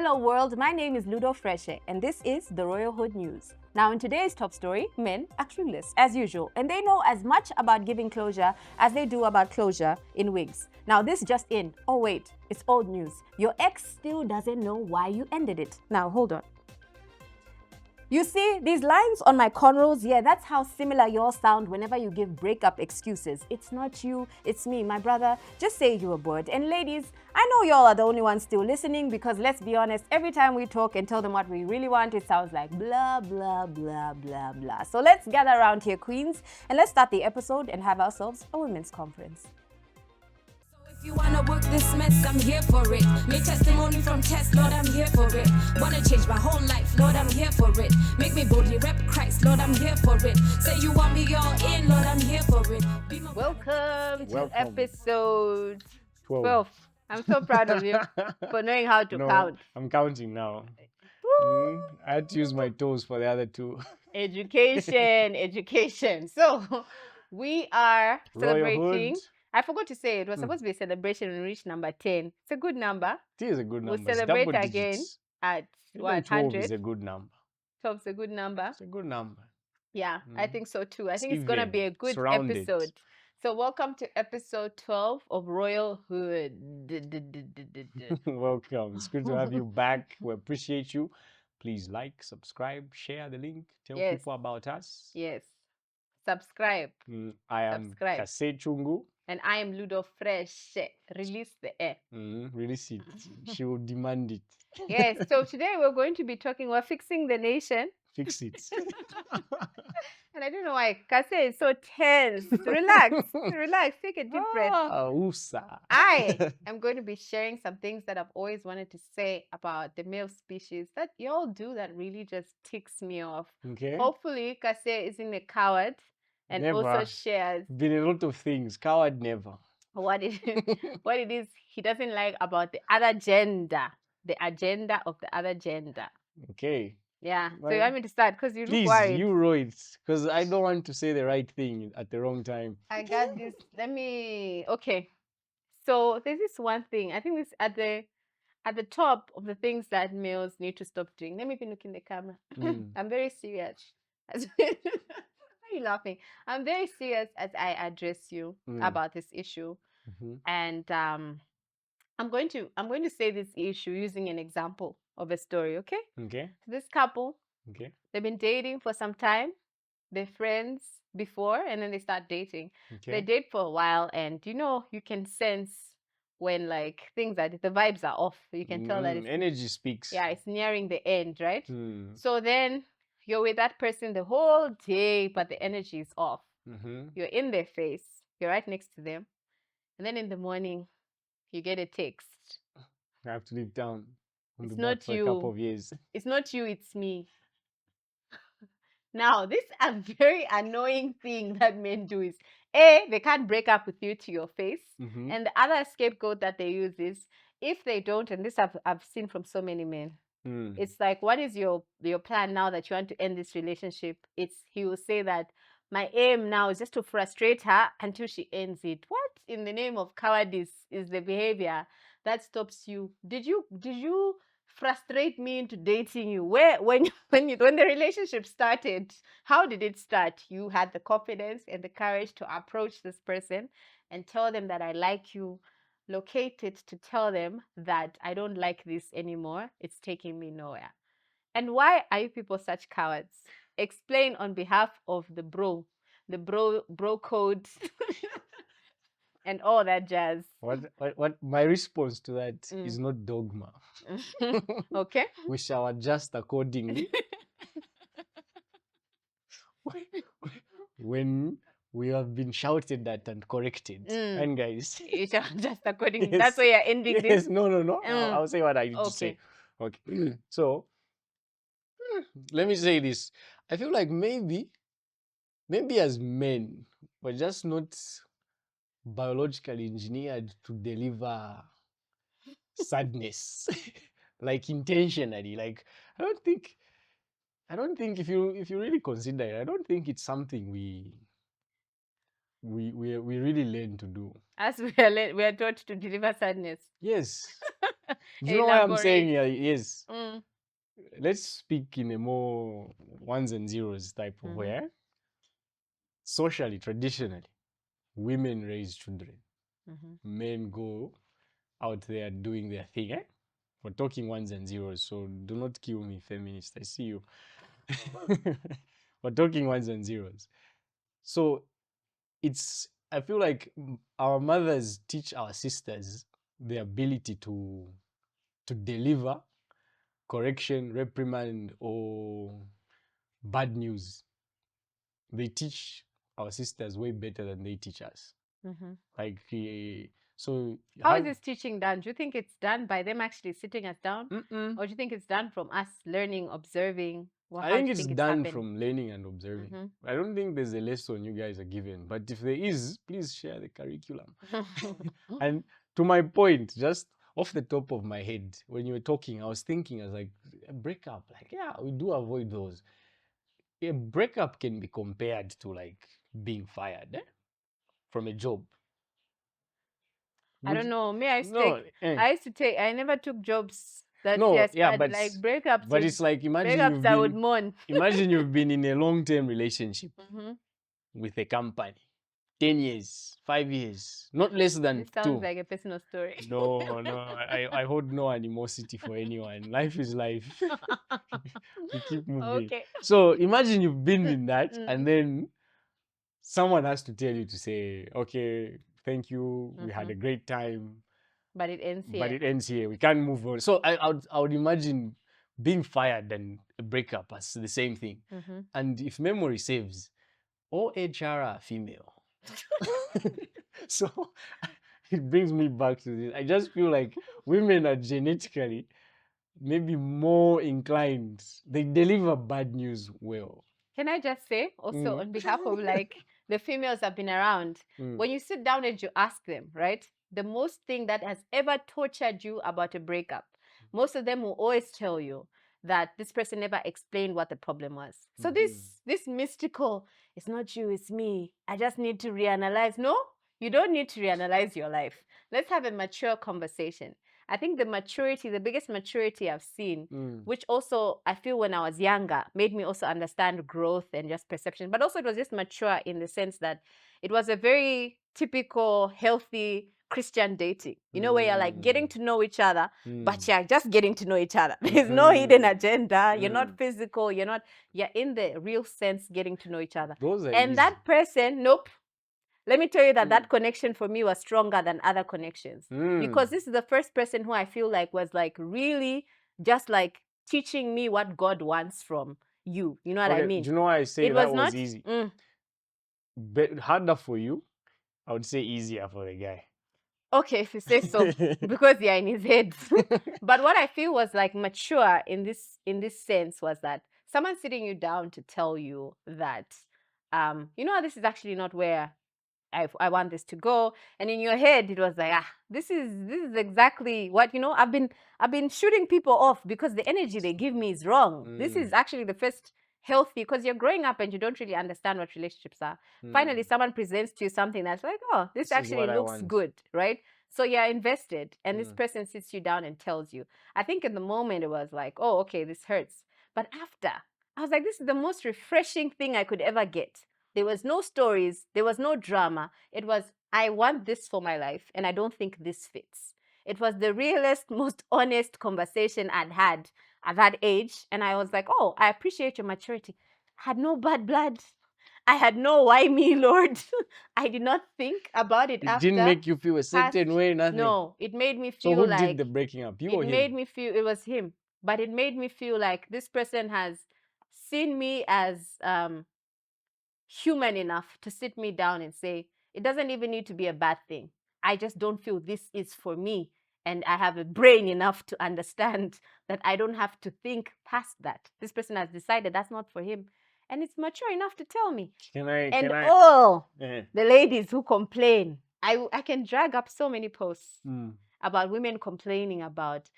Hello world, my name is Ludo Freshe and this is the Royalhood News. Now in today's top story, men are clueless as usual and they know as much about giving closure as they do about closure in wigs. Now this just in, oh wait, it's old news. Your ex still doesn't know why you ended it. Now hold on. You see, these lines on my cornrows, yeah, that's how similar y'all sound whenever you give breakup excuses. It's not you, it's me, my brother. Just say you were bored. And ladies, I know y'all are the only ones still listening because let's be honest, every time we talk and tell them what we really want, it sounds like blah, blah, blah, blah, blah. So let's gather around here, queens, and let's start the episode and have ourselves a women's conference. If you wanna work this mess, I'm here for it. Make testimony from tests, Lord, I'm here for it. Wanna change my whole life, Lord, I'm here for it. Make me boldly rep Christ, Lord, I'm here for it. Say you want me all in, Lord, I'm here for it. Welcome to episode 12. I'm so proud of you for knowing how to count. I'm counting now. I had to use my toes for the other two. Education. So we are celebrating. Royalhood. I forgot to say it was supposed to be a celebration when we reach number 10. It's a good number. It is a good number. We'll celebrate It's double again digits. at Even what, 12 100? is a good number. 12 is a good number. It's a good number. Yeah, I think so too. I think it's Even. going to be a good Surrounded. episode. So welcome to episode 12 of Royalhood. Welcome. It's good to have you back. We appreciate you. Please like, subscribe, share the link, tell Yes. people about us. Yes. Subscribe. I am Subscribe. Kase Chungu. And I am Ludo Fresh. Release the air. Release it. She will demand it. Yes, so today we're going to be talking, fixing the nation. Fix it. And I don't know why Kase is so tense. Relax, take a deep breath. I am going to be sharing some things that I've always wanted to say about the male species that y'all do that really just ticks me off. Okay. Hopefully, Kase isn't a coward and Never. also shares Been a lot of things. Coward never. what it is he doesn't like about the other gender, the agenda of the other gender. Okay. Yeah. Well, so you want me to start because you Please, look worried. you wrote it because I don't want to say the right thing at the wrong time. I got this. Okay. So there's this one thing. I think this at the top of the things that males need to stop doing. Let me even look in the camera. I'm very serious. Why are you laughing? I'm very serious as I address you about this issue. And I'm going to say this issue using an example of a story, okay? Okay. So this couple, Okay. they've been dating for some time. They're friends before and then they start dating. Okay. They date for a while and you can sense when like the vibes are off. You can tell that energy speaks. Yeah, it's nearing the end, right? So then you're with that person the whole day, but the energy is off. You're in their face. You're right next to them. And then in the morning, you get a text. I have to leave town. It's not for you. a couple of years. It's not you, it's me. Now, this is a very annoying thing that men do is, they can't break up with you to your face. And the other scapegoat that they use is, if they don't, and this I've seen from so many men, it's like, what is your plan now that you want to end this relationship? He will say that, my aim now is just to frustrate her until she ends it. What in the name of cowardice is the behavior that stops you? Did you frustrate me into dating you? When the relationship started, how did it start? You had the confidence and the courage to approach this person and tell them that I like you. Locate it to tell them that I don't like this anymore. It's taking me nowhere. And why are you people such cowards? Explain on behalf of the bro code and all that jazz. What my response to that is not dogma. Okay. We shall adjust accordingly. When we have been shouted at and corrected. And guys. You shall adjust accordingly. Yes. That's why you're ending this. No. I'll say what I need to say. Okay. So let me say this. I feel like maybe as men, we're just not biologically engineered to deliver sadness, like intentionally. Like I don't think if you really consider it, I don't think it's something we really learn to do. As we are taught to deliver sadness. Yes. You know why I'm saying Elaborate. yes? Mm. Let's speak in a more ones and zeros type of way. Eh? Socially, traditionally, women raise children, men go out there doing their thing. Eh? We're talking ones and zeros, so do not kill me, feminist. I see you. We're talking ones and zeros. So I feel like our mothers teach our sisters the ability to deliver correction, reprimand, or bad news. They teach our sisters way better than they teach us. Like, so how is this teaching done? Do you think it's done by them actually sitting us down? Or do you think it's done from us learning, observing? Well, I how do think you it's think it's done happening? from learning and observing. I don't think there's a lesson you guys are given, but if there is, please share the curriculum. And to my point, just off the top of my head, when you were talking, I was like, a breakup, like, yeah, we do avoid those. A breakup can be compared to like being fired from a job. I don't know. Me, I used to No, take. I used to take. I never took jobs that no, yes, yeah, but like breakups would it's like breakups I would mourn. imagine you've been in a long-term relationship with a company, 10 years, 5 years, not less than This sounds 2. like a personal story. No, I hold no animosity for anyone. Life is life. We keep moving. Okay. So imagine you've been in that, and then someone has to tell you to say, okay, thank you, we had a great time, But it ends but here. it ends here. We can't move on. So I would imagine being fired and a breakup as the same thing. And if memory serves, all HR are female. So it brings me back to this. I just feel like women are genetically maybe more inclined. They deliver bad news well. Can I just say also on behalf of like the females that have been around, when you sit down and you ask them, right? The most thing that has ever tortured you about a breakup, most of them will always tell you that this person never explained what the problem was. So this mystical, it's not you, it's me. I just need to reanalyze. No, you don't need to reanalyze your life. Let's have a mature conversation. I think the biggest maturity I've seen, which also I feel when I was younger, made me also understand growth and just perception. But also it was just mature in the sense that it was a very typical, healthy Christian dating. You know, where you're like getting to know each other, but you're just getting to know each other. There's no hidden agenda. You're not physical. You're in the real sense getting to know each other. And that person, nope. Let me tell you that connection for me was stronger than other connections. Because this is the first person who I feel like was like really just like teaching me what God wants from you. You know what I mean? Do you know why I say It that was was not easy? But harder for you, I would say easier for the guy. Okay, if you say so, because you're in his head. But what I feel was like mature in this sense was that someone sitting you down to tell you that, you know, this is actually not where I want this to go. And in your head, it was like, this is exactly what, you know, I've been shooting people off because the energy they give me is wrong. This is actually the first healthy, because you're growing up and you don't really understand what relationships are. Finally, someone presents to you something that's like, oh, this actually looks good, right? So you're invested, and this person sits you down and tells you. I think in the moment it was like, oh, okay, this hurts. But after, I was like, this is the most refreshing thing I could ever get. There was no stories. There was no drama. It was, I want this for my life, and I don't think this fits. It was the realest, most honest conversation I'd had at that age. And I was like, oh, I appreciate your maturity. I had no bad blood. I had no why me, Lord. I did not think about it after. It didn't make you feel a certain way, nothing? No, it made me So feel who like... did the breaking up? You or him? It made me feel, it was him. But it made me feel like this person has seen me as human enough to sit me down and say, it doesn't even need to be a bad thing. I just don't feel this is for me. And I have a brain enough to understand that I don't have to think past that. This person has decided that's not for him. And it's mature enough to tell me. The ladies who complain, I can drag up so many posts about women complaining about,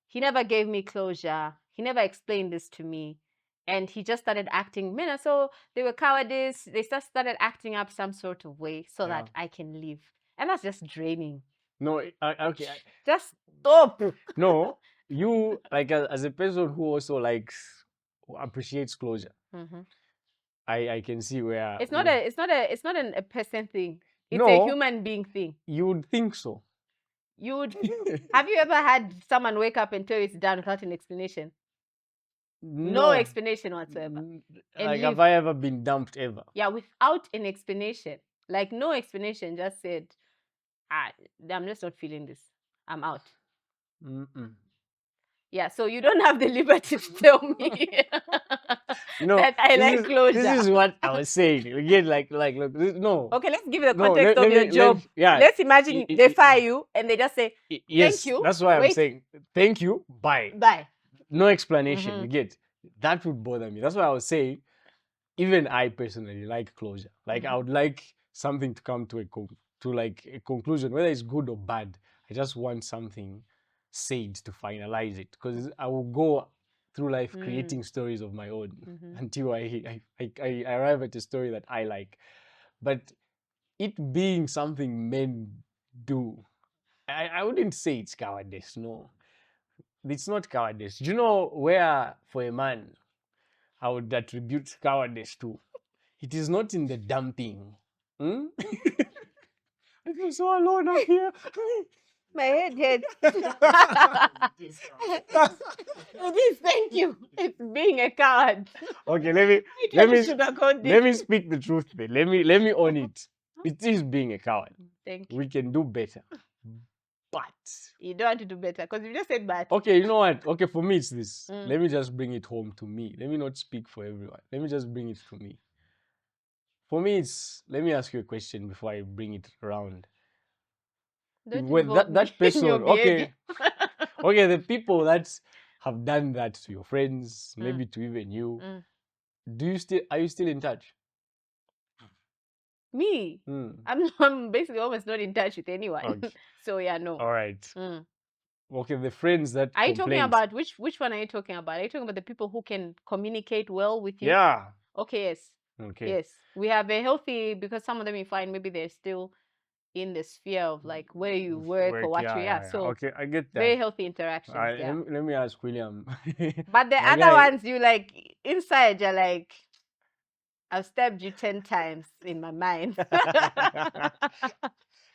he never gave me closure. He never explained this to me. And he just started acting, so they were cowardice. They just started acting up some sort of way so that I can leave. And that's just draining. No, okay. Just stop. No, you like as a person who also likes, who appreciates closure. I can see where It's not a person thing. It's a No. human being thing. You would think so. You would. Have you ever had someone wake up and tell you it's done without an explanation? No explanation whatsoever. And Like, have I ever been dumped ever? Yeah, without an explanation. Like, no explanation, just said, I'm just not feeling this. I'm out. Yeah, so you don't have the liberty to tell me that I like closure. This is what I was saying. Again, look, no. Okay, let's give you the context of your job. Yeah. Let's imagine they fire you and they just say, yes, thank you. That's why I'm saying, thank you, bye. Bye. No explanation. You get? That would bother me. That's why I was saying, even I personally like closure. Like, I would like something to come to a conclusion, whether it's good or bad. I just want something said to finalize it, because I will go through life creating stories of my own until I arrive at a story that I like. But it being something men do, I wouldn't say it's cowardice. No, it's not cowardice. Do you know where, for a man, I would attribute cowardice to? It is not in the dumping. I feel so alone up here. My head hurts. Thank you. It's being a coward. Okay, let me speak the truth then. Let me own it. It is being a coward. Thank you. We can do better. But you don't want to do better because you just said but. Okay, you know what? Okay, for me it's this. Let me just bring it home to me. Let me not speak for everyone. Let me just bring it to me. For me, let me ask you a question before I bring it around. When that person, okay, the people that have done that to your friends, maybe to even you, are you still in touch? Me? I'm basically almost not in touch with anyone. Okay. So yeah, no. All right. Okay, the friends that are you talking about which one are you talking about? Are you talking about the people who can communicate well with you? Yeah. Okay, yes. Okay. Yes. We have a healthy, because some of them you find maybe they're still in the sphere of like where you work or what you So okay, I get that. Very healthy interactions. Let me ask William. But the other ones you like inside you're like, I've stabbed you 10 times in my mind.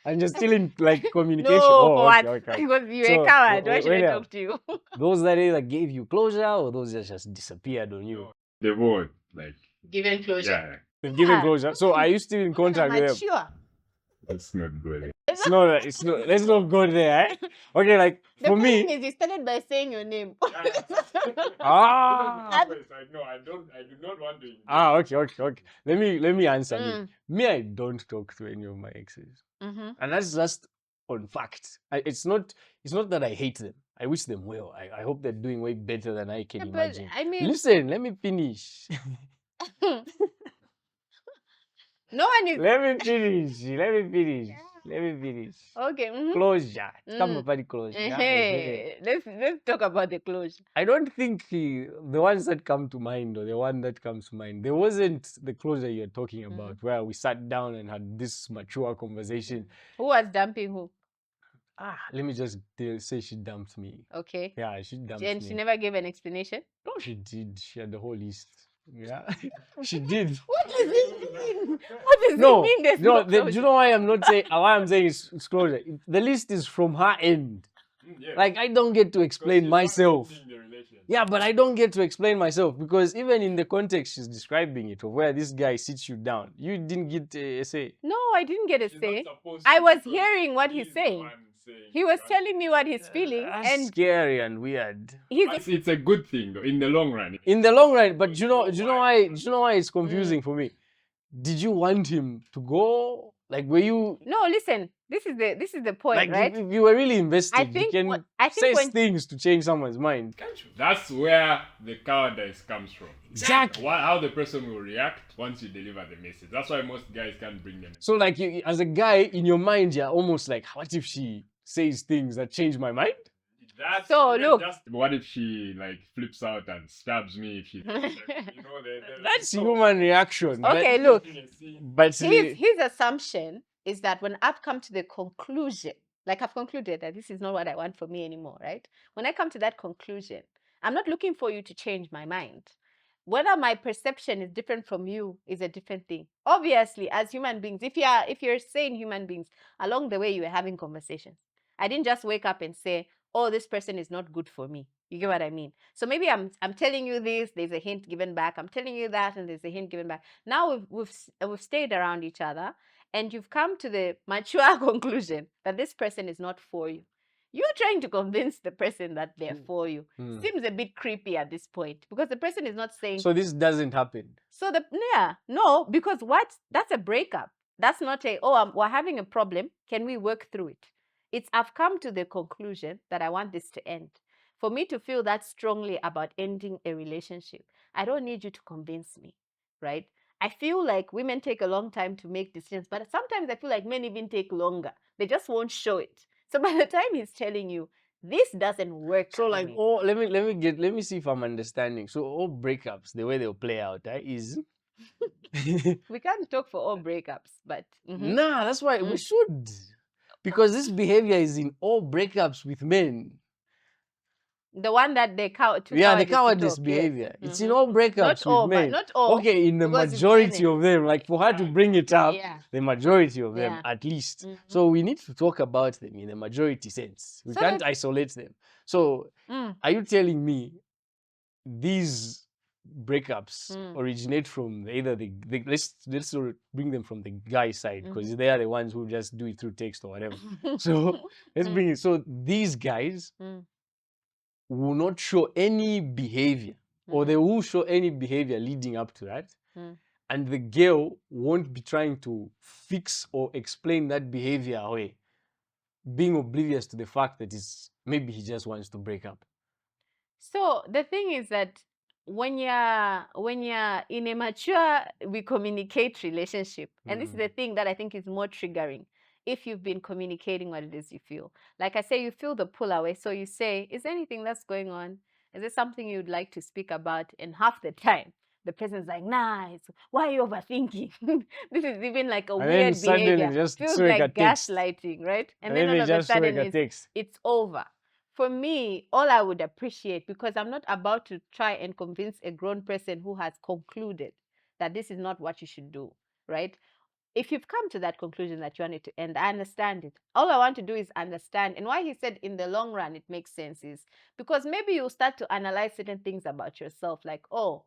And you're still in like communication. No, for what? Because you're a coward. Why should I talk to you? Those that either gave you closure or those that just disappeared on you. They both like given closure. Yeah. They've given closure. So are you still in contact with them? Sure. That's not good. It's not. Let's not go there. Eh? Okay, like for me. The thing is, you started by saying your name. I do not want to. Okay. Let me answer. Me, I don't talk to any of my exes, and that's just on fact. It's not that I hate them. I wish them well. I hope they're doing way better than I can imagine. I mean, listen, let me finish. No one is. Let me finish. Okay. Closure. Come about closure. Hey, let's talk about the closure. I don't think the ones that come to mind, or the one that comes to mind, there wasn't the closure you're talking about, where we sat down and had this mature conversation. Who was dumping who? Let me just say she dumped me. Okay. Yeah, she dumped me. And she never gave an explanation? No, she did. She had the whole list. Yeah, she did. What does it mean? What does it mean? Do you know why I'm not saying? Why I'm saying it's closure? The list is from her end. Yeah. Like, I don't get to explain myself. Yeah, but I don't get to explain myself, because even in the context she's describing it, of where this guy sits you down, you didn't get a say. No, I didn't get a say. I was hearing what he's saying. He was telling me what he's feeling, and scary and weird. It's a good thing though, in the long run. In the long run, but do you know why it's confusing for me? Did you want him to go? Like, were you? No, listen. This is the point, like, right? If you were really invested, I think you can say things to change someone's mind. That's where the cowardice comes from. Exactly. How the person will react once you deliver the message. That's why most guys can't bring them. So, like, you, as a guy, in your mind, you're almost like, what if she says things that change my mind? Look. What if she like flips out and stabs me? If she, that's human reaction. Okay, look. But his assumption is that when I've come to the conclusion Like I've concluded that this is not what I want for me anymore, right? When I come to that conclusion, I'm not looking for you to change my mind. Whether my perception is different from you is a different thing. Obviously, as human beings, if you're saying human beings, along the way you were having conversations. I didn't just wake up and say, "Oh, this person is not good for me." You get what I mean? So maybe I'm telling you this, there's a hint given back. I'm telling you that, and there's a hint given back. Now we've stayed around each other, and you've come to the mature conclusion that this person is not for you. You're trying to convince the person that they're for you. Seems a bit creepy at this point because the person is not saying. So this doesn't happen. So no, because that's a breakup. That's not we're having a problem. Can we work through it? It's I've come to the conclusion that I want this to end. For me to feel that strongly about ending a relationship, I don't need you to convince me, right? I feel like women take a long time to make decisions, but sometimes I feel like men even take longer. They just won't show it. So by the time he's telling you, this doesn't work. So for like, me. let me see if I'm understanding. So all breakups, the way they'll play out, is we can't talk for all breakups, but nah, that's why we should, because this behavior is in all breakups with men. The one that they The cowardice behavior. Yes. It's in all breakups with men. Not all. Okay, in the because it's majority many. of them, like for her to bring it up, Yeah. the majority of them Yeah. at least. So we need to talk about them in the majority sense. We So can't isolate them. So are you telling me these breakups originate from either let's sort of bring them from the guy side, because they are the ones who just do it through text or whatever. So let's bring it. So these guys will not show any behavior, or they will show any behavior leading up to that. And the girl won't be trying to fix or explain that behavior away, being oblivious to the fact that maybe he just wants to break up. So the thing is that when you're in a mature, we communicate relationship, and this is the thing that I think is more triggering. If you've been communicating what it is you feel, like I say, you feel the pull away, so you say, "Is there anything that's going on? Is there something you'd like to speak about?" And half the time, the person's like, "Nah, why are you overthinking?" This is even like a And then weird suddenly behavior. just Feels throw like a text. gaslighting, right? And then then all of a sudden, it's over. For me, all I would appreciate, because I'm not about to try and convince a grown person who has concluded that this is not what you should do, right? If you've come to that conclusion that you want it to end, I understand it. All I want to do is understand. And why he said in the long run it makes sense is because maybe you'll start to analyze certain things about yourself, like, oh,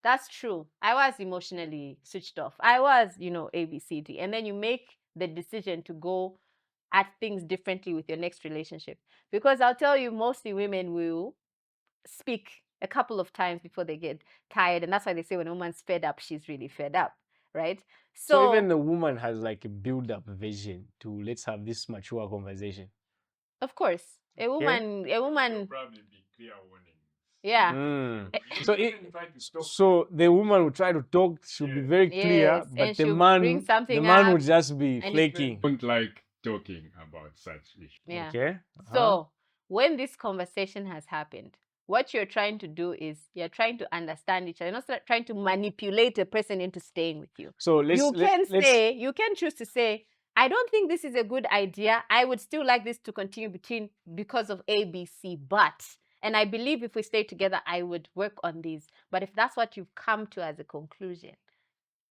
that's true. I was emotionally switched off. I was, A, B, C, D. And then you make the decision to go at things differently with your next relationship. Because I'll tell you, mostly women will speak a couple of times before they get tired. And that's why they say when a woman's fed up, she's really fed up, right? So even the woman has like a build-up vision to let's have this mature conversation. Of course. A woman There'll probably be clear warnings. yeah. So the woman will try to talk, she'll be very clear, Yes, but and the she'll man bring something the man up, would just be and flaking. Don't like talking about such issues. Yeah. Okay. So when this conversation has happened, what you're trying to do is you're trying to understand each other. You're not trying to manipulate a person into staying with you. So You can choose to say, I don't think this is a good idea. I would still like this to continue because of A, B, C, but, and I believe if we stay together, I would work on these. But if that's what you've come to as a conclusion,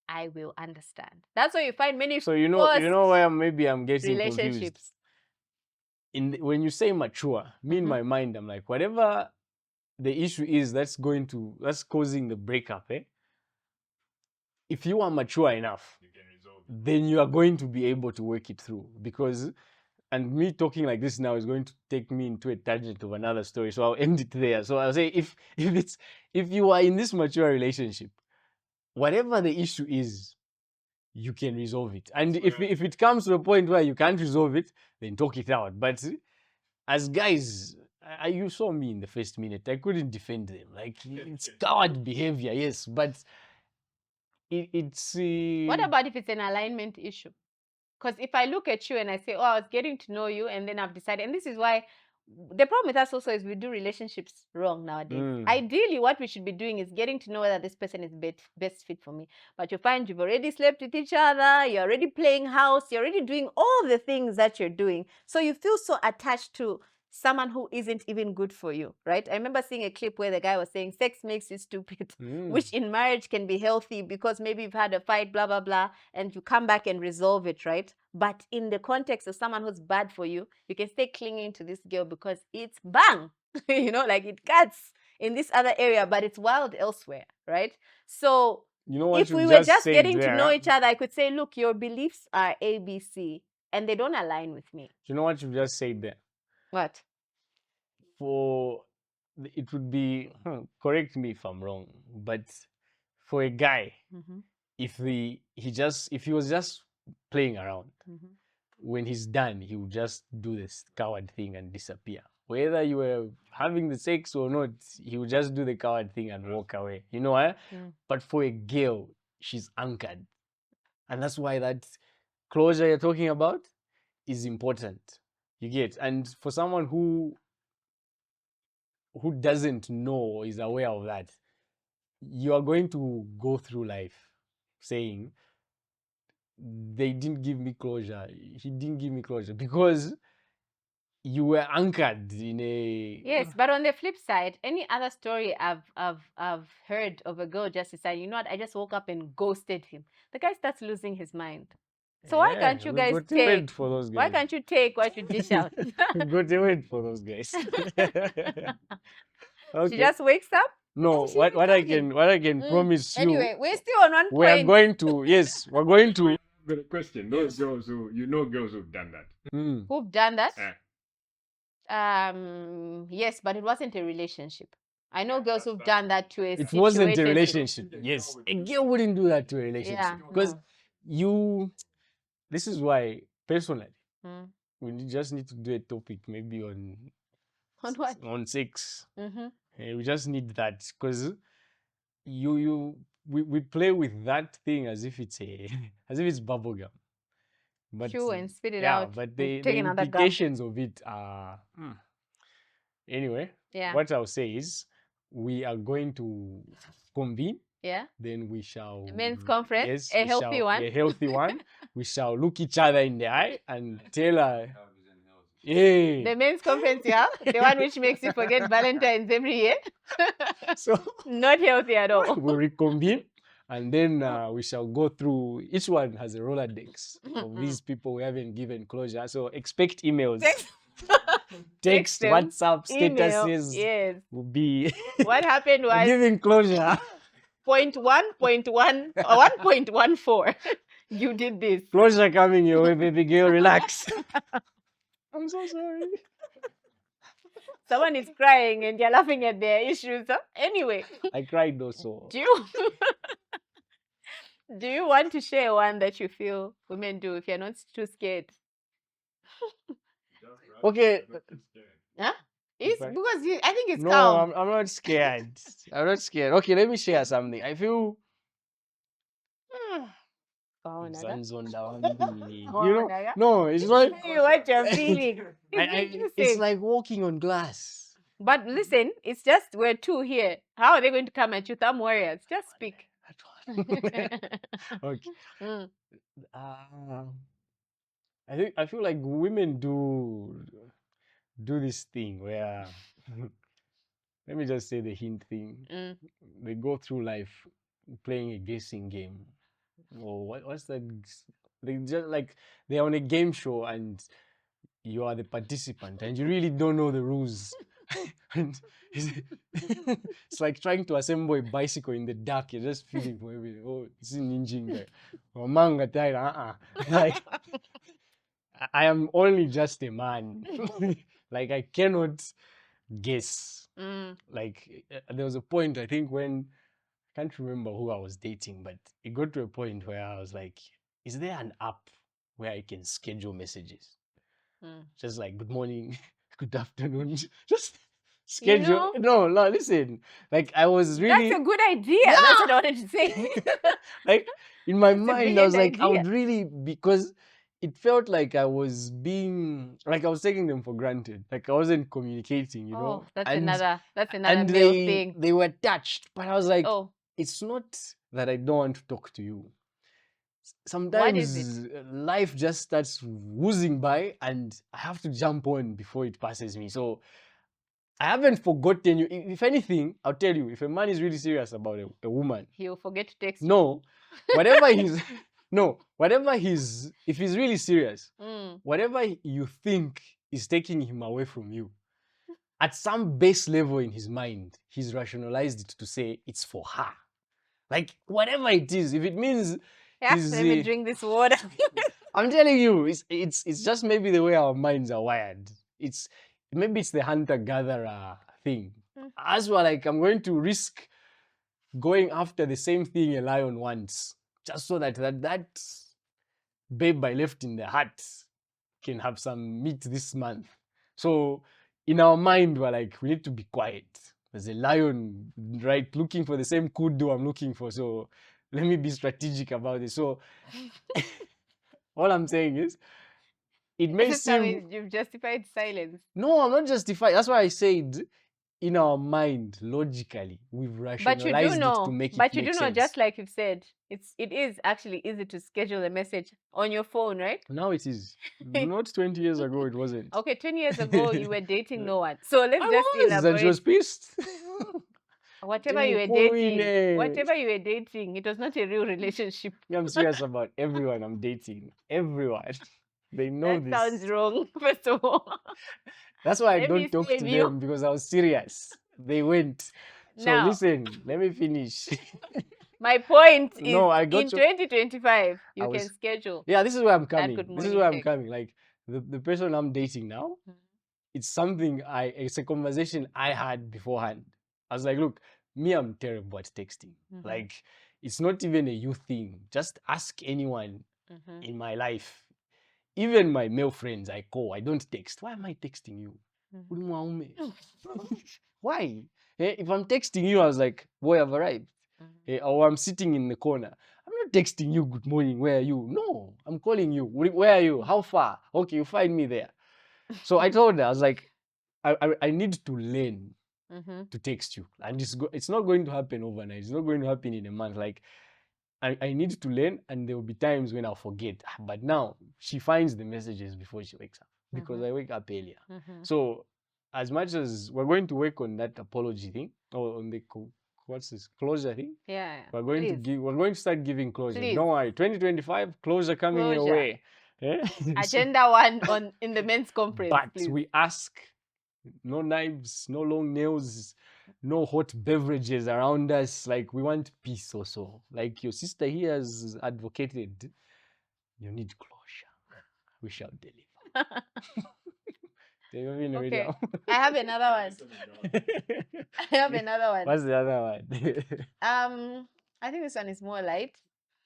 I will understand. That's why you find many. So you know where maybe I'm getting relationships. Confused. When you say mature, me in my mind, I'm like, whatever the issue is that's causing the breakup, if you are mature enough, You can resolve it. then you are going to be able to work it through. Because, and me talking like this now is going to take me into a tangent of another story, so I'll end it there. So I'll say, if you are in this mature relationship, whatever the issue is, you can resolve it. And if it comes to a point where you can't resolve it, then talk it out. But as guys, you saw me in the first minute, I couldn't defend them. Like, it's coward behavior, yes, but it's What about if it's an alignment issue? Because if I look at you and I say, oh, I was getting to know you, and then I've decided, and this is why the problem with us also is we do relationships wrong nowadays. Ideally, what we should be doing is getting to know whether this person is best fit for me. But you find you've already slept with each other, you're already playing house, you're already doing all the things that you're doing. So you feel so attached to someone who isn't even good for you, right? I remember seeing a clip where the guy was saying sex makes you stupid, which in marriage can be healthy because maybe you've had a fight, blah, blah, blah, and you come back and resolve it, right? But in the context of someone who's bad for you, you can stay clinging to this girl because it's bang, like it cuts in this other area, but it's wild elsewhere, right? So if we were just getting to know each other, I could say, look, your beliefs are A, B, C, and they don't align with me. You know what you've just said there? What? It would be, correct me if I'm wrong, but for a guy, if he was just playing around, when he's done, he would just do this coward thing and disappear. Whether you were having the sex or not, he would just do the coward thing and walk away. You know what? But for a girl, she's anchored. And that's why that closure you're talking about is important. You get? And for someone who doesn't know or is aware of that, you are going to go through life saying, they didn't give me closure. He didn't give me closure because you were anchored in a... Yes, but on the flip side, any other story I've heard of a girl just deciding, you know what, I just woke up and ghosted him. The guy starts losing his mind. So why can't you guys take? For those guys. Why can't you take what you dish out? Go to wait for those guys. Okay. She just wakes up. No, what I can promise you. Anyway, we're still on one point. We're going to. Got a question. Those girls girls who've done that. Who've done that? Yes, but it wasn't a relationship. I know girls who've done that to a It wasn't a relationship. Yes, a girl wouldn't do that to a relationship because this is why, personally, we just need to do a topic maybe on what? On sex. We just need that because we play with that thing as if it's bubblegum. But chew and spit it out. But the implications of it are anyway. What I'll say is we are going to convene. Then we shall men's conference, a healthy one. A healthy one. We shall look each other in the eye and tell her. Yeah. The men's conference, the one which makes you forget Valentine's every year. So not healthy at all. We'll reconvene. And then we shall go through, each one has a Rolodex of these people we haven't given closure. So expect emails. Text, WhatsApp, statuses will be what happened was giving closure. 0.1.1 or 1.14. You did this. Closure coming your way, baby girl. Relax. I'm so sorry. Someone is crying and you're laughing at their issues. Huh? Anyway. I cried also. Do you want to share one that you feel women do if you're not too scared? Okay. Huh? It's because I think it's calm. No, I'm not scared. I'm not scared. Okay, let me share something. I feel... No, it's like... what you're feeling. It's like walking on glass. But listen, it's just we're two here. How are they going to come at you, thumb warriors? Just speak. Okay. I feel like women do this thing where let me just say the hint thing. They go through life playing a guessing game. Or what's that? They just like they're on a game show and you are the participant and you really don't know the rules. And it's like trying to assemble a bicycle in the dark. You're just feeling maybe, oh, it's an engine or manga tire. Like I am only just a man. Like I cannot guess. Like there was a point I think when I can't remember who I was dating, but it got to a point where I was like, is there an app where I can schedule messages? Just like good morning, good afternoon. Just schedule. No, listen. Like I was really. That's a good idea. Yeah! That's what I wanted to say. Like in my mind, I was like, I would really, because it felt like I was taking them for granted. Like I wasn't communicating, you know. Oh, that's and another and male they thing. they were touched, but I was like, Oh, it's not that I don't want to talk to you. what is it? Sometimes life just starts whoozing by, and I have to jump on before it passes me. So I haven't forgotten you. If anything, I'll tell you, if a man is really serious about a woman, He'll forget to text you. no, whatever he's, no, whatever if he's really serious, whatever you think is taking him away from you, at some base level in his mind, he's rationalized it to say it's for her. Like whatever it is, if it means Yeah, he's, let me drink this water. I'm telling you, it's just maybe the way our minds are wired. Maybe it's the hunter-gatherer thing. As well, like I'm going to risk going after the same thing a lion wants, just so that babe I left in the hut can have some meat this month. So in our mind, we're like, we need to be quiet. There's a lion, right, looking for the same kudu I'm looking for. So let me be strategic about it. So all I'm saying is, it may seem... You've justified silence. No, I'm not justifying. That's why I said, in our mind, logically, we've rationalized it to make it But you make do know, sense. just like you've said, it is actually easy to schedule a message on your phone, right? Now it is. Not 20 years ago, it wasn't. Okay, 20 years ago, you were dating no one. So let's I just was, and she was elaborate. pissed. Whatever you were dating, it was not a real relationship. I'm serious about everyone I'm dating. Everyone. They know That this. sounds wrong, first of all. That's why I Let don't me talk to save you. them, because I was serious. They went. So Now, listen, let me finish. my point is, No, I got in you. 2025, you I was- can schedule. Yeah, this is where I'm coming. good This is morning where I'm text. coming. Like the person I'm dating now, it's a conversation I had beforehand. I was like, look, me, I'm terrible at texting. Like, it's not even a you thing. Just ask anyone in my life. Even my male friends I call, I don't text. Why am I texting you? Why? If I'm texting you, I was like, boy, I've arrived. Or I'm sitting in the corner. I'm not texting you, good morning, where are you? No, I'm calling you. Where are you? How far? Okay, you find me there. So I told her, I was like, I need to learn to text you. And it's not going to happen overnight. It's not going to happen in a month. Like, I need to learn, and there will be times when I'll forget. But now she finds the messages before she wakes up, because I wake up earlier. So as much as we're going to work on that apology thing, or on the what's this, closure thing, Yeah. we're going to start giving closure. Please. Don't worry, 2025 closure coming your Closure. way. Yeah? Agenda 1 in the men's conference. But please. we ask, no knives, no long nails, no hot beverages around us. Like, we want peace also. Like your sister here has advocated, you need closure. We shall deliver. Okay. I have another one. I have another one. What's the other one? I think this one is more light.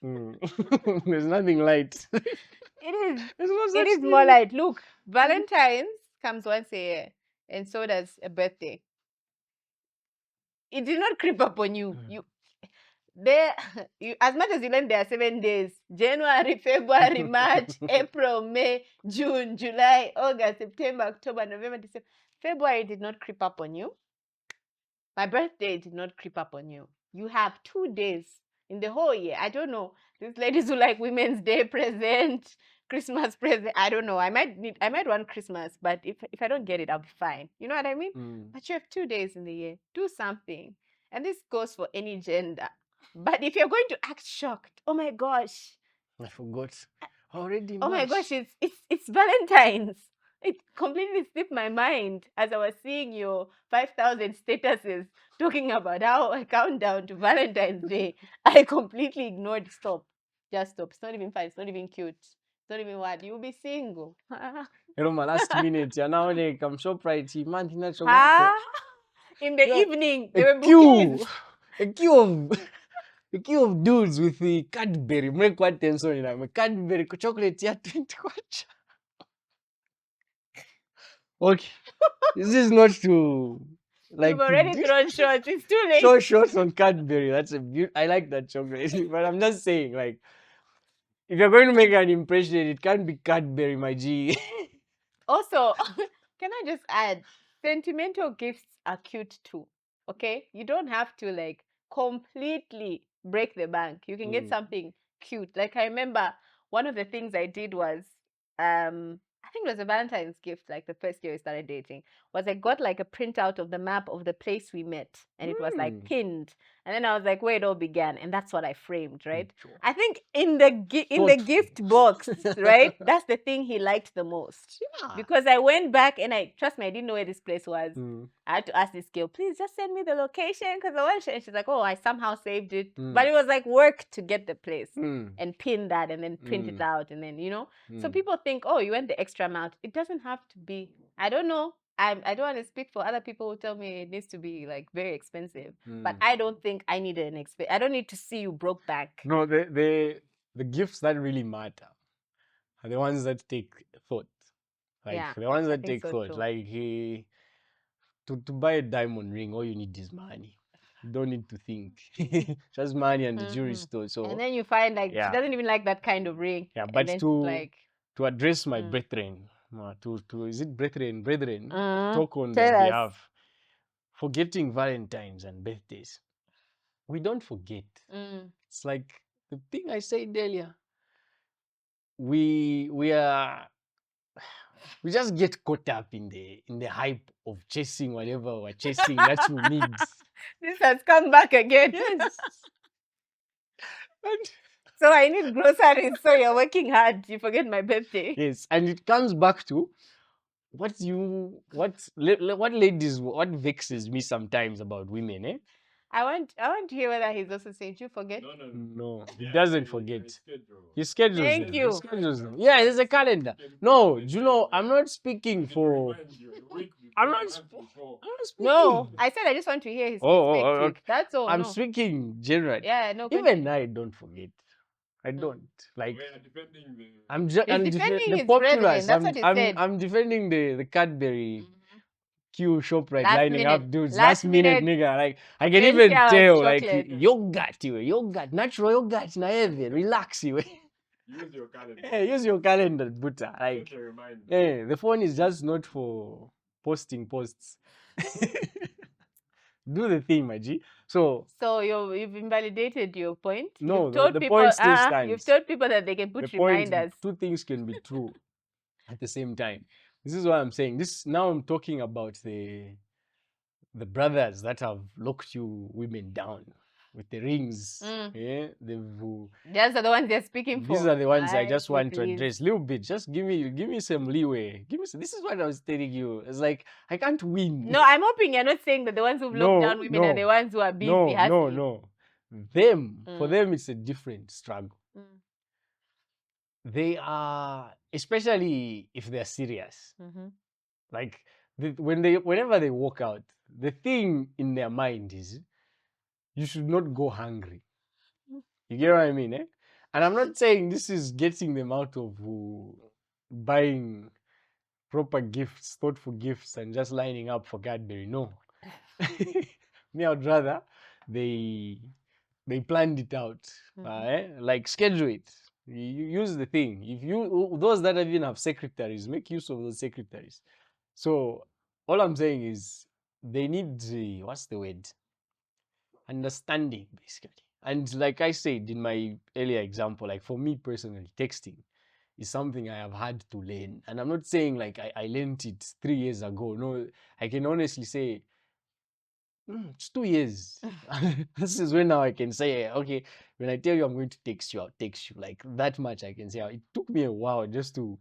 There's nothing light. It is. There's no It such is thing. more light. Look, Valentine's comes once a year, and so does a birthday. It did not creep up on you. As much as you learn, there are 7 days: January, February, March, April, May, June, July, August, September, October, November, December. February did not creep up on you. My birthday did not creep up on you. You have 2 days in the whole year. I don't know. These ladies who like Women's Day present, Christmas present. I don't know. I might want Christmas, but if I don't get it, I'll be fine. You know what I mean? But you have 2 days in the year. Do something. And this goes for any gender. But if you're going to act shocked, oh my gosh. I forgot. Already. Oh my gosh, it's Valentine's. It completely slipped my mind as I was seeing your 5,000 statuses talking about how I count down to Valentine's Day. I completely ignored stop. Just stop. It's not even fun. It's not even cute. It's not even what. You'll be single. Hello, my last minute. You're now like, I'm so proud. In the evening, they a were queue. bouquets. A queue of dudes with the Cadbury. Make what tension in them. Cadbury chocolate ya 21. Okay. This is not to like. You've already thrown shots. It's too late. Show shots on Cadbury. That's I like that chocolate. But I'm just saying, like, if you're going to make an impression, it can't be Cadbury, my G. Also, can I just add, sentimental gifts are cute too. Okay, you don't have to like completely break the bank. You can get something cute. Like I remember one of the things I did was, I think it was a Valentine's gift. Like the first year we started dating, was I got like a printout of the map of the place we met, and it was like pinned. And then I was like, where it all began, and that's what I framed, right? Sure. I think in the Thoughtful. gift box, right? That's the thing he liked the most. Yeah. Because I went back and trust me, I didn't know where this place was. Mm. I had to ask this girl, please just send me the location because I want. And she's like, oh, I somehow saved it, but it was like work to get the place and pin that and then print it out and then So people think, oh, you went the extra amount. It doesn't have to be. I don't know. I don't want to speak for other people who tell me it needs to be like very expensive, but I don't think I need an expensive. I don't need to see you broke back. No, the gifts that really matter are the ones that take thought. Like Yeah, the ones I that think take so thought. too. Like to buy a diamond ring, all you need is money. You don't need to think. Just money and the jewelry store. So And then you find like she yeah. doesn't even like that kind of ring. Yeah, And but then she's to like, address my brethren, to is it brethren, talk on tell their us. behalf, forgetting Valentines and birthdays. We don't forget. It's like the thing I said earlier. We just get caught up in the hype of chasing whatever we're chasing that we need. This has come back again. Yes. And So I need groceries. So you're working hard. You forget my birthday. yes, and it comes back to what ladies, what vexes me sometimes about women, eh? I want to hear whether he's also saying, "You forget." No, he Yeah, doesn't I forget. schedule. He schedules Thank them. you. He schedules them. Yeah, there's a calendar. No, do you know, I'm not speaking for. I'm not. I'm not speaking. No, I said I just want to hear his perspective. Okay. That's all. I'm No. speaking generally. Yeah, no. Even I don't forget. I don't like. We are defending the. I'm just. He's I'm defending the his brethren. populace. That's what he said. I'm defending the Cadbury queue shop right Last lining up minute. dudes. Last Last minute, minute nigga. Like I can even Gentiles tell, like chocolate. yogurt, natural yogurt, na heavy, relax you. Use your calendar. Yeah, use your calendar, Buddha. Like, Just a reminder. yeah, the phone is just not for posting posts. Do the thing, my G. So you've invalidated your point. no, You've told the people, point still stands. you've told people that they can put The point, reminders. two things can be true at the same time. This is what I'm saying. This now I'm talking about the brothers that have locked you women down with the rings. Yeah, Those are the ones they're speaking for. these are the ones I Aye, just want to please. address. Little bit, just give me some leeway. This is what I was telling you. It's like I can't win. No, I'm hoping you're not saying that the ones who've locked down women are the ones who are busy. No. For them, it's a different struggle. They are, especially if they're serious. Like whenever they walk out, the thing in their mind is, you should not go hungry. You get what I mean, eh? And I'm not saying this is getting them out of buying proper gifts, thoughtful gifts, and just lining up for Cadbury. No. Me, I'd rather they planned it out. Like schedule it. You use the thing. If those that even have secretaries, make use of those secretaries. So all I'm saying is they need what's the word? Understanding, basically. And like I said in my earlier example, like for me personally, texting is something I have had to learn. And I'm not saying like I learned it 3 years ago. No, I can honestly say it's 2 years. This is when now I can say, okay, when I tell you I'm going to text you, I'll text you. Like that much I can say. It took me a while just to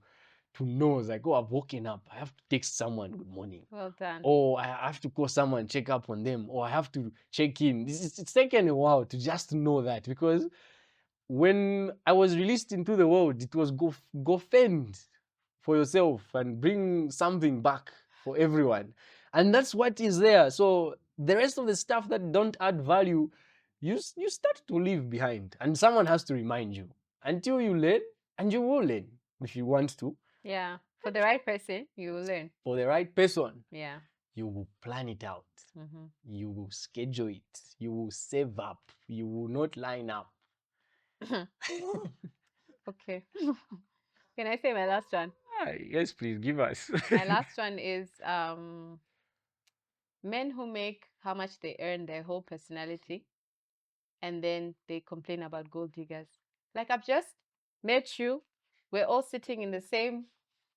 know. It's like, oh, I've woken up. I have to text someone good morning. Well done. Or I have to call someone, check up on them. Or I have to check in. It's taken a while to just know that, because when I was released into the world, it was go fend for yourself and bring something back for everyone. And that's what is there. So the rest of the stuff that don't add value, you start to leave behind. And someone has to remind you until you learn, and you will learn if you want to. Yeah. For the right person, you will learn. For the right person, Yeah. you will plan it out. You will schedule it. You will save up. You will not line up. Okay. Can I say my last one? Yes, please give us. My last one is men who make how much they earn their whole personality, and then they complain about gold diggers. Like, I've just met you, we're all sitting in the same,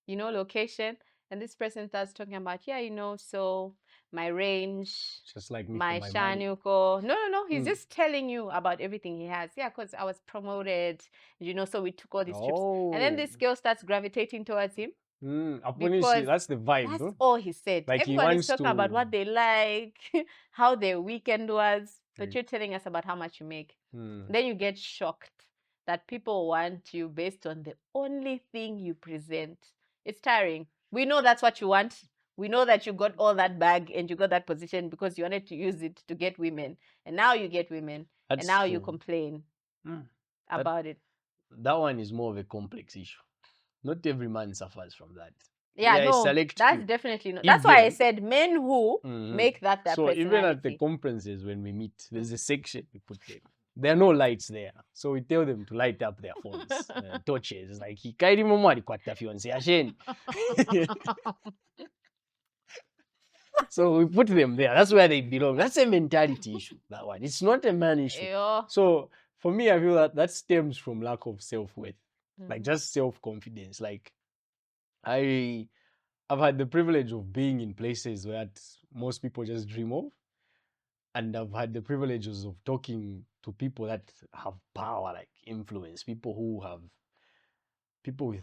location, and this person starts talking about, yeah, so my range, Just like me for my my money. shanuko. No, he's just telling you about everything he has. Yeah, because I was promoted, so we took all these trips. And then this girl starts gravitating towards him because That's the vibe, that's no? all he said. Like he Everyone is wants talking about to. what they like, how their weekend was, but you're telling us about how much you make. Then you get shocked that people want you based on the only thing you present. It's tiring. We know that's what you want. We know that you got all that bag and you got that position because you wanted to use it to get women. And now you get women. That's and now true. you complain That, about it. that one is more of a complex issue. Not every man suffers from that. Yeah, There are a no, select that's few. definitely not. That's why I Even said men who make that their so even at the personality. conferences when we meet, there's a section we put them. There are no lights there, so we tell them to light up their phones, torches. Like kairi momo alikwata fiance asheni. So we put them there. That's where they belong. That's a mentality issue. That one. It's not a man issue. Eyo. So for me, I feel that stems from lack of self-worth, like just self-confidence. Like I've had the privilege of being in places that most people just dream of, and I've had the privileges of talking to people that have power, like influence, people who have people with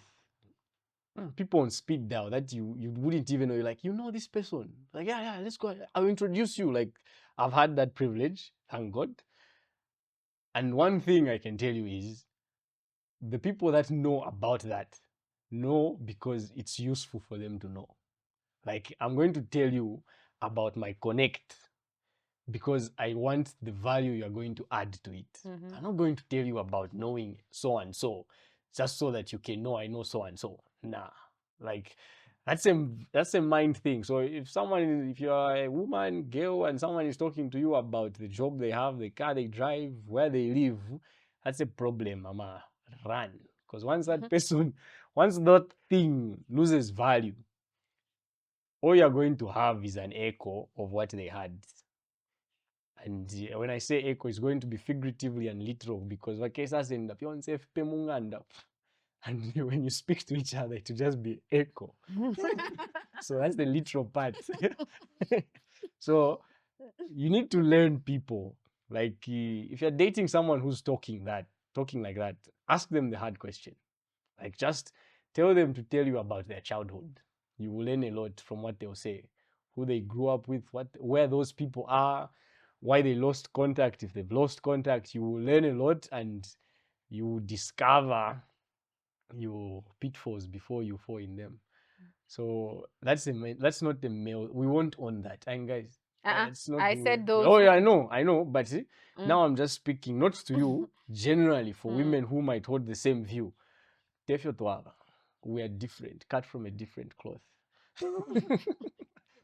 people on speed dial that you wouldn't even know. You're like, this person. Like, yeah, let's go. I'll introduce you. Like, I've had that privilege, thank God. And one thing I can tell you is the people that know about that know because it's useful for them to know. Like, I'm going to tell you about my connect because I want the value you're going to add to it. I'm not going to tell you about knowing so and so just so that you can know I know so and so. Nah. Like that's a mind thing. So if you're a woman, girl, and someone is talking to you about the job they have, the car they drive, where they live, that's a problem, mama. Run. Because once that thing loses value, all you're going to have is an echo of what they had. And when I say echo, it's going to be figuratively and literal because and when you speak to each other, it will just be echo. So that's the literal part. So you need to learn people. Like if you're dating someone who's talking like that, ask them the hard question. Like just tell them to tell you about their childhood. You will learn a lot from what they'll say, who they grew up with, where those people are, why they lost contact. If they've lost contact, you will learn a lot and you will discover your pitfalls before you fall in them. So that's not the male. We won't own that. And guys, that's not. I said those. Oh yeah, I know. But see, now I'm just speaking not to you, generally for women who might hold the same view. We are different, cut from a different cloth.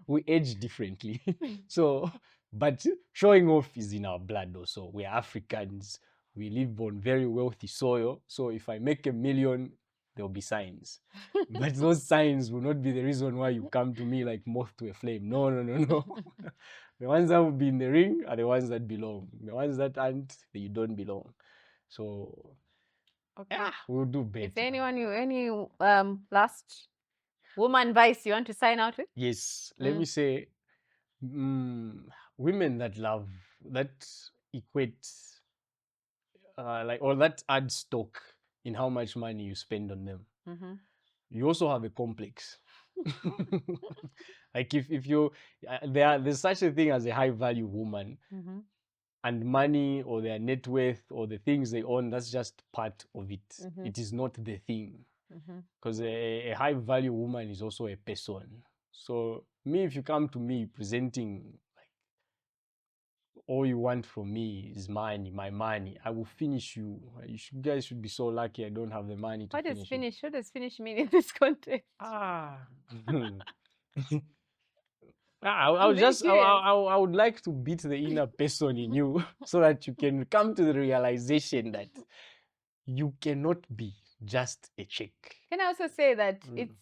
We age differently. So, but showing off is in our blood also. We are Africans. We live on very wealthy soil. So if I make $1 million, there'll be signs. But those signs will not be the reason why you come to me like moth to a flame. No. The ones that will be in the ring are the ones that belong. The ones that aren't, you don't belong. So okay. Yeah, we'll do better. Is there any last woman advice you want to sign out with? Yes, let me say women that equate or that add stock in how much money you spend on them. You also have a complex. Like if you there's such a thing as a high value woman, and money or their net worth or the things they own, that's just part of it. It is not the thing. Because a high value woman is also a person. So if you come to me presenting like all you want from me is money, my money, I will finish you. You guys should be so lucky I don't have the money to finish you. What does finish mean in this context? I would like to beat the inner person in you so that you can come to the realization that you cannot be just a chick. Can I also say that it's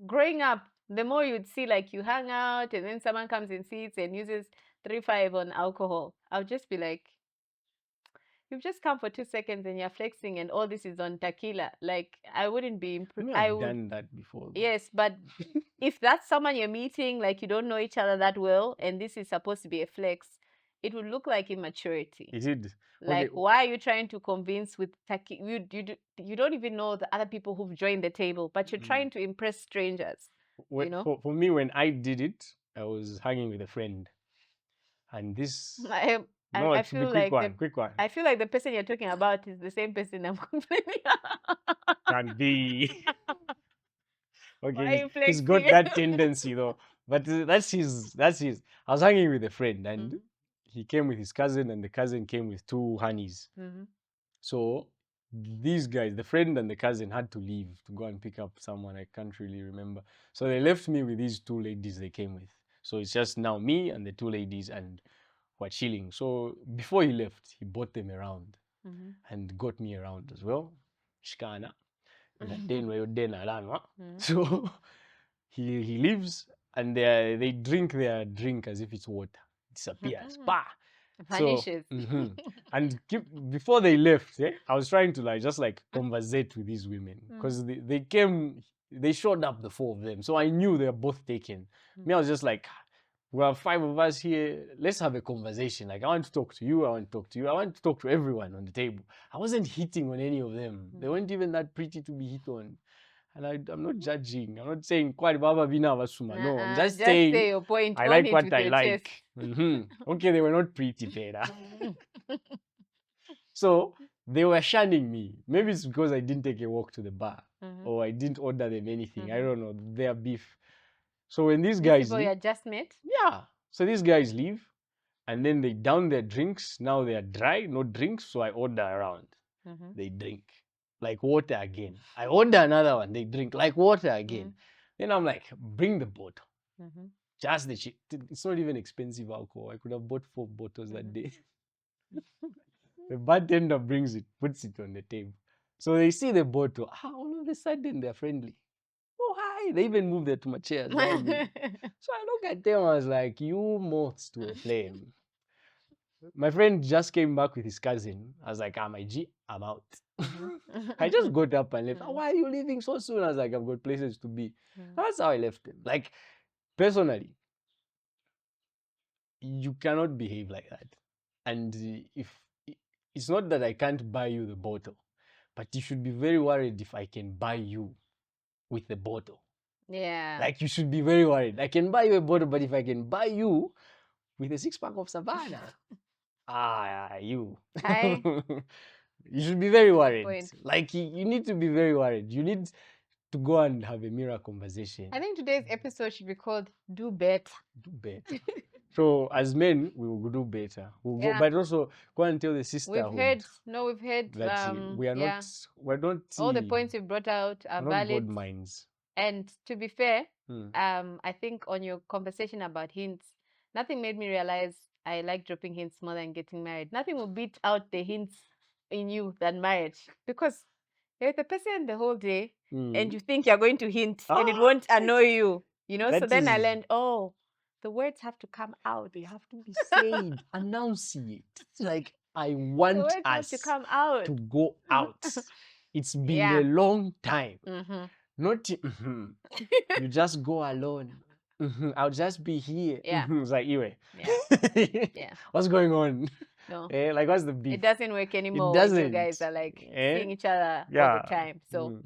growing up, the more you'd see like you hang out and then someone comes and sits and uses 3-5 on alcohol, I'll just be like, you've just come for 2 seconds and you're flexing and all this is on tequila. Like, I wouldn't be I've done that before. Yes, but if that's someone you're meeting, like you don't know each other that well, and this is supposed to be a flex, it would look like immaturity. It did. Like, Okay. why are you trying to convince with you don't even know the other people who've joined the table, but you're trying to impress strangers. You know? For me, when I did it, I was hanging with a friend. And this no, I it should be feel quick like quick one. I feel like the person you're talking about is the same person I'm complaining. Can be. Why Okay, you he's got flexing? that tendency though. But that's his. I was hanging with a friend and he came with his cousin and the cousin came with 2 honeys. So these guys, the friend and the cousin, had to leave to go and pick up someone. I can't really remember. So they left me with these 2 ladies they came with. So it's just now me and the 2 ladies and we're chilling. So before he left, he brought them around and got me around as well. Shikana. So he leaves and they drink their drink as if it's water. Disappears. Vanishes. So, and before they left, I was trying to just conversate with these women because they came, they showed up, the 4 of them. So I knew they were both taken. Me, I was just like, we are 5 of us here. Let's have a conversation. Like, I want to talk to you. I want to talk to you. I want to talk to everyone on the table. I wasn't hitting on any of them. They weren't even that pretty to be hit on. And I'm not judging. I'm not saying quite Baba Vina Vasuma. No, I'm just saying say your point. I Own like it what with I your like. Okay, they were not pretty, Pera. So they were shunning me. Maybe it's because I didn't take a walk to the bar or I didn't order them anything. I don't know. Their beef. So when these guys people you just met? Yeah. So these guys leave and then they down their drinks. Now they are dry, no drinks. So I order around. They drink like water again. I order another one. They drink like water again. Then I'm like, bring the bottle. Just the shit. It's not even expensive alcohol. I could have bought 4 bottles that day. The bartender brings it, puts it on the table. So they see the bottle. All of a sudden they're friendly. Oh, hi. They even moved their to my chairs. So I look at them, I was like, you moths to a flame. My friend just came back with his cousin. I was like, my G, I'm out. I just got up and left. Why are you leaving so soon? I was like, I've got places to be. That's how I left them. Like, personally, you cannot behave like that. And if it's not that I can't buy you the bottle, but you should be very worried if I can buy you with the bottle. Yeah. Like, you should be very worried. I can buy you a bottle, but if I can buy you with a 6-pack of Savannah, you. You should be very worried. Like, you need to be very worried. You need to go and have a mirror conversation. I think today's episode should be called Do Better. Do better. So as men, we will do better. We'll go, but also go and tell the sisterhood. We've heard that we are not. We're not. All the points you've brought out are valid. Not gold mines. And to be fair, I think on your conversation about hints, nothing made me realize I like dropping hints more than getting married. Nothing will beat out the hints in you than marriage, because you're with the person the whole day and you think you're going to hint and it won't annoy you. You know. So then I learned, the words have to come out. They have to be said. Enunciate. It's like, I want us to come out. To go out. It's been a long time. Not you just go alone. I'll just be here. It's like, anyway. What's going on? No. Like, what's the beef? It doesn't work anymore. It doesn't. You guys are like seeing each other all the time. So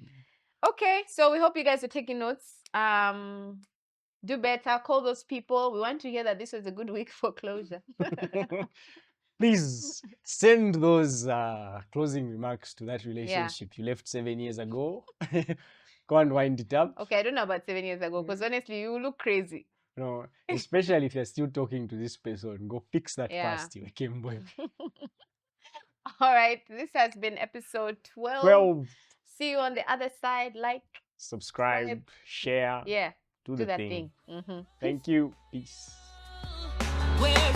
okay, so we hope you guys are taking notes. Do better. Call those people. We want to hear that this was a good week for closure. Please send those closing remarks to that relationship you left 7 years ago. Go and wind it up. Okay, I don't know about 7 years ago, because honestly, you look crazy. No, especially if you're still talking to this person, go fix that past you came boy. All right, this has been episode 12. See you on the other side. Like, subscribe, share. Yeah. Do the that thing. thing. Thank you. Peace. We're